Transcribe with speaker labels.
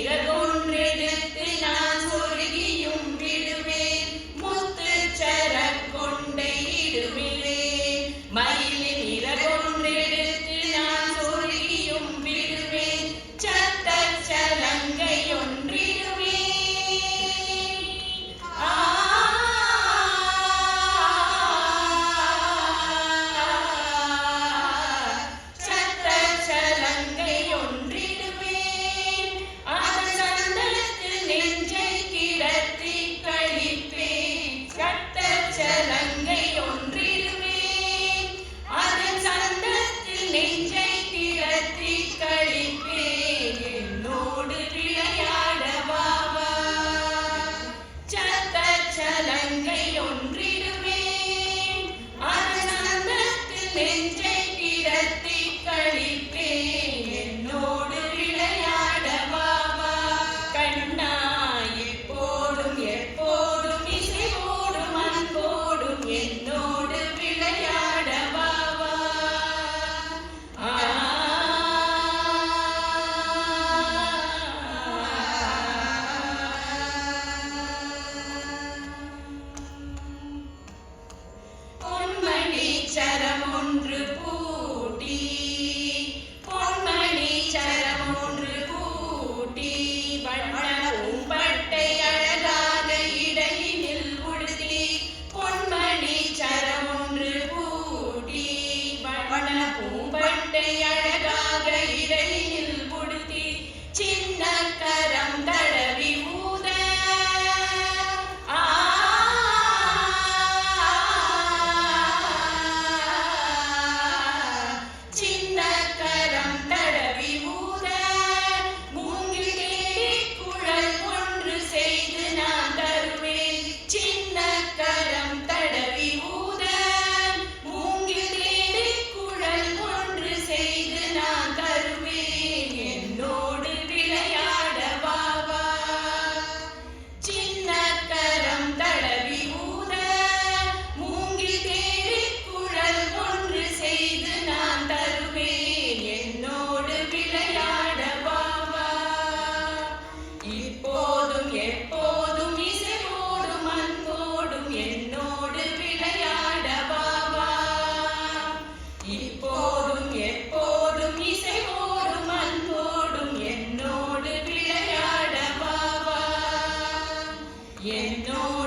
Speaker 1: இறகொன்றெடுத்து நான் சொருகியும் விடுவேன், முத்துச்சர கொண்டை இடுவேன். மயிலின் இறகொன்றெடுத்து நான் சொருகியும் விடுவேன், சத்தச் சலங்கை ஒன்றிடுவேன். சத்தச் சலங்கை ஒன்றிடுவேன், அதன் சந்தனத்தில் நெஞ்சை கிடத்தி கழிப்பேன். சத்தச் சலங்கை ஒன்றிடுவேன், அதன் சந்தனத்தில் நெஞ்சை கிடத்தி கழிப்பேன். என்னோடு விளையாட வா வா. சத்தச் சலங்கை ஒன்றிடுவேன், அதன் சந்தனத்தில் நெஞ்சை கிடத்தி கழிப்பேன். என்னோடு விளையாட வா வா. கண்ணா எப்போதும் எப்போதும் இசையோடும் அன்போடும் என்னோடு விளையாட வா வா. பொன்மணி சரம் ஒன்று பூட்டி, பொன்மணி சரம் ஒன்று பூட்டி, வண்ண பூம்பட்டை அழகாக இடையினில் உடுத்தி. பொன்மணி சரம் ஒன்று பூட்டி, வண்ண பூம்பட்டை அழகாக இடையினில் உடுத்தி, சின்ன கரம் தடவி ஊத. சின்ன கரம் தடவி ஊத, மூங்கில் தேடி குழல் ஒன்று செய்து நான் தருவேன். சின்ன கரம் தடவி ஊத, மூங்கில் தேடி குழல் ஒன்று செய்து நான் தருவேன். என்னோடு விளையாட வா வா. சின்ன கரம் தடவி ஊத, மூங்கில் தேடி குழல் ஒன்று செய்து நான் தருவேன். என்னோடு விளையாட வா வா. இப்போதும் எப்போதும் இசையோடும் அன்போடும் என்னோடு விளையாட வா வா. இப்போதும் எப்போதும் இசையோடும் அன்போடும் என்னோடு விளையாட வா வா. என்னோடு